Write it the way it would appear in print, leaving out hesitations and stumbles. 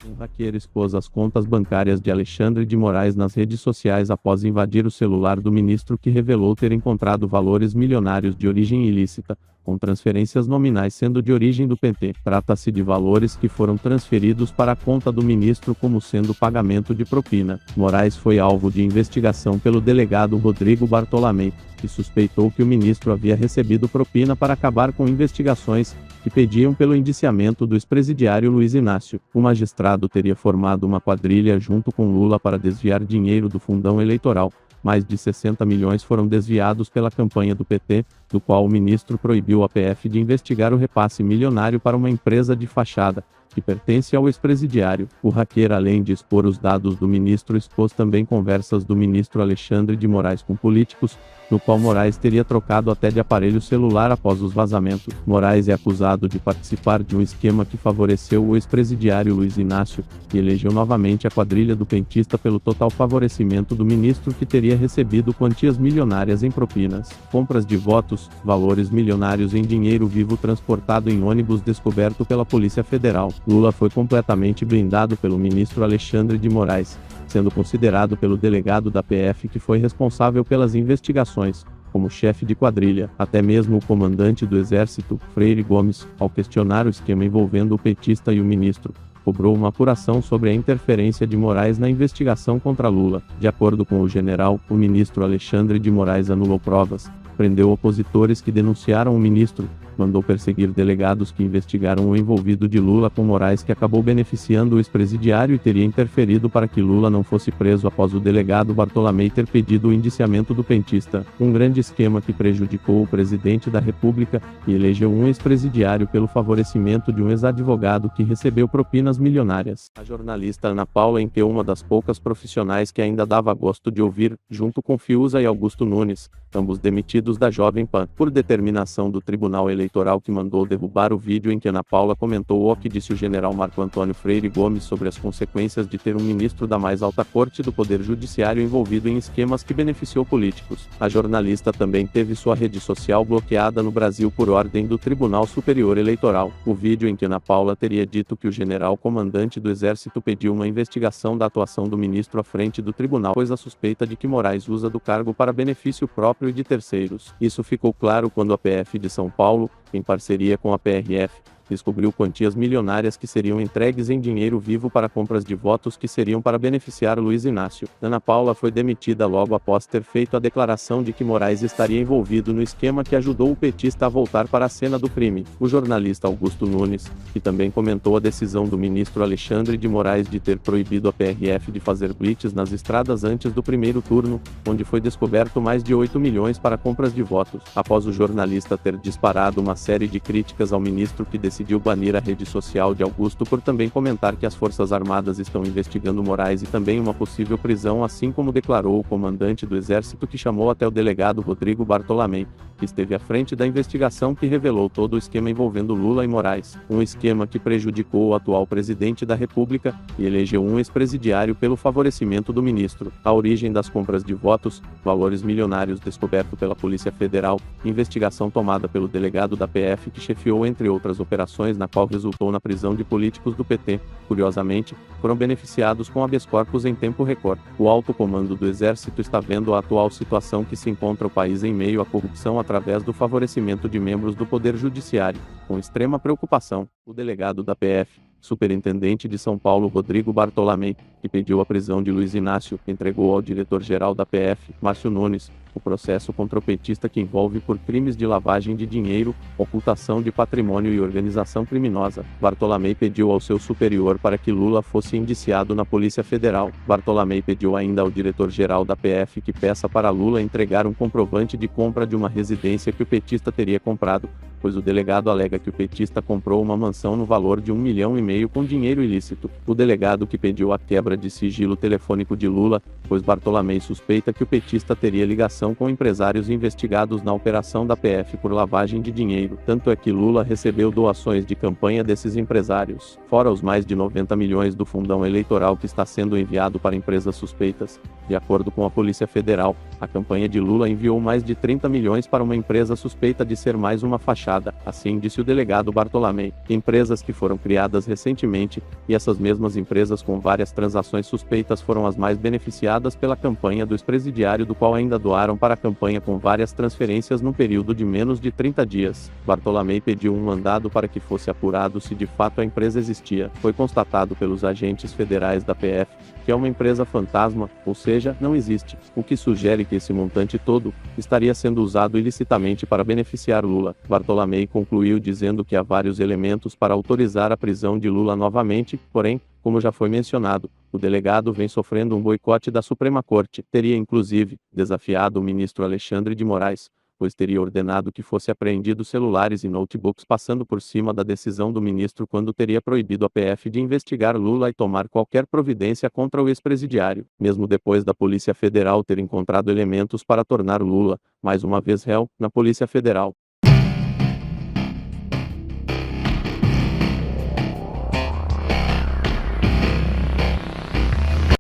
Um hacker expôs as contas bancárias de Alexandre de Moraes nas redes sociais após invadir o celular do ministro, que revelou ter encontrado valores milionários de origem ilícita, com transferências nominais sendo de origem do PT. Trata-se de valores que foram transferidos para a conta do ministro como sendo pagamento de propina. Moraes foi alvo de investigação pelo delegado Rodrigo Bartolomei, que suspeitou que o ministro havia recebido propina para acabar com investigações que pediam pelo indiciamento do ex-presidiário Luiz Inácio. O magistrado teria formado uma quadrilha junto com Lula para desviar dinheiro do fundão eleitoral. Mais de 60 milhões foram desviados pela campanha do PT, do qual o ministro proibiu a PF de investigar o repasse milionário para uma empresa de fachada, que pertence ao ex-presidiário. O hacker, além de expor os dados do ministro, expôs também conversas do ministro Alexandre de Moraes com políticos, no qual Moraes teria trocado até de aparelho celular após os vazamentos. Moraes é acusado de participar de um esquema que favoreceu o ex-presidiário Luiz Inácio, que elegeu novamente a quadrilha do petista pelo total favorecimento do ministro, que teria recebido quantias milionárias em propinas, compras de votos, valores milionários em dinheiro vivo transportado em ônibus descoberto pela Polícia Federal. Lula foi completamente blindado pelo ministro Alexandre de Moraes, sendo considerado pelo delegado da PF, que foi responsável pelas investigações, como chefe de quadrilha. Até mesmo o comandante do Exército, Freire Gomes, ao questionar o esquema envolvendo o petista e o ministro, cobrou uma apuração sobre a interferência de Moraes na investigação contra Lula. De acordo com o general, o ministro Alexandre de Moraes anulou provas, prendeu opositores que denunciaram o ministro, mandou perseguir delegados que investigaram o envolvido de Lula com Moraes, que acabou beneficiando o ex-presidiário e teria interferido para que Lula não fosse preso após o delegado Bartolomei ter pedido o indiciamento do petista. Um grande esquema que prejudicou o presidente da República e elegeu um ex-presidiário pelo favorecimento de um ex-advogado que recebeu propinas milionárias. A jornalista Ana Paula Henkel, uma das poucas profissionais que ainda dava gosto de ouvir, junto com Fiuza e Augusto Nunes, ambos demitidos da Jovem Pan, por determinação do Tribunal Eleitoral, que mandou derrubar o vídeo em que Ana Paula comentou o que disse o general Marco Antônio Freire Gomes sobre as consequências de ter um ministro da mais alta corte do Poder Judiciário envolvido em esquemas que beneficiou políticos. A jornalista também teve sua rede social bloqueada no Brasil por ordem do Tribunal Superior Eleitoral. O vídeo em que Ana Paula teria dito que o general comandante do Exército pediu uma investigação da atuação do ministro à frente do tribunal, pois a suspeita de que Moraes usa do cargo para benefício próprio e de terceiros. Isso ficou claro quando a PF de São Paulo, em parceria com a PRF, descobriu quantias milionárias que seriam entregues em dinheiro vivo para compras de votos que seriam para beneficiar Luiz Inácio. Ana Paula foi demitida logo após ter feito a declaração de que Moraes estaria envolvido no esquema que ajudou o petista a voltar para a cena do crime. O jornalista Augusto Nunes, que também comentou a decisão do ministro Alexandre de Moraes de ter proibido a PRF de fazer blitz nas estradas antes do primeiro turno, onde foi descoberto mais de 8 milhões para compras de votos. Após o jornalista ter disparado uma série de críticas ao ministro, que decidiu banir a rede social de Augusto por também comentar que as Forças Armadas estão investigando Moraes e também uma possível prisão, assim como declarou o comandante do Exército, que chamou até o delegado Rodrigo Bartolomei, que esteve à frente da investigação que revelou todo o esquema envolvendo Lula e Moraes. Um esquema que prejudicou o atual presidente da República e elegeu um ex-presidiário pelo favorecimento do ministro. A origem das compras de votos, valores milionários descoberto pela Polícia Federal, investigação tomada pelo delegado da PF, que chefiou entre outras operações, na qual resultou na prisão de políticos do PT, curiosamente, foram beneficiados com habeas corpus em tempo recorde. O alto comando do Exército está vendo a atual situação que se encontra o país em meio à corrupção através do favorecimento de membros do Poder Judiciário, com extrema preocupação. O delegado da PF, superintendente de São Paulo Rodrigo Bartolomei, que pediu a prisão de Luiz Inácio, entregou ao diretor-geral da PF, Márcio Nunes, o processo contra o petista, que envolve por crimes de lavagem de dinheiro, ocultação de patrimônio e organização criminosa. Bartolomei pediu ao seu superior para que Lula fosse indiciado na Polícia Federal. Bartolomei pediu ainda ao diretor-geral da PF que peça para Lula entregar um comprovante de compra de uma residência que o petista teria comprado, pois o delegado alega que o petista comprou uma mansão no valor de 1,5 milhão com dinheiro ilícito. O delegado, que pediu a quebra de sigilo telefônico de Lula, pois Bartolomei suspeita que o petista teria ligação conexão com empresários investigados na operação da PF por lavagem de dinheiro. Tanto é que Lula recebeu doações de campanha desses empresários, fora os mais de 90 milhões do fundão eleitoral que está sendo enviado para empresas suspeitas. De acordo com a Polícia Federal, a campanha de Lula enviou mais de 30 milhões para uma empresa suspeita de ser mais uma fachada, assim disse o delegado Bartolomei. Empresas que foram criadas recentemente, e essas mesmas empresas com várias transações suspeitas foram as mais beneficiadas pela campanha do ex-presidiário, do qual ainda doaram para a campanha com várias transferências num período de menos de 30 dias. Bartolomei pediu um mandado para que fosse apurado se de fato a empresa existia. Foi constatado pelos agentes federais da PF que é uma empresa fantasma, ou seja, não existe, o que sugere que esse montante todo estaria sendo usado ilicitamente para beneficiar Lula. Bartolomei concluiu dizendo que há vários elementos para autorizar a prisão de Lula novamente, porém, como já foi mencionado, o delegado vem sofrendo um boicote da Suprema Corte. Teria inclusive desafiado o ministro Alexandre de Moraes, pois teria ordenado que fosse apreendidos celulares e notebooks, passando por cima da decisão do ministro quando teria proibido a PF de investigar Lula e tomar qualquer providência contra o ex-presidiário, mesmo depois da Polícia Federal ter encontrado elementos para tornar Lula, mais uma vez réu, na Polícia Federal.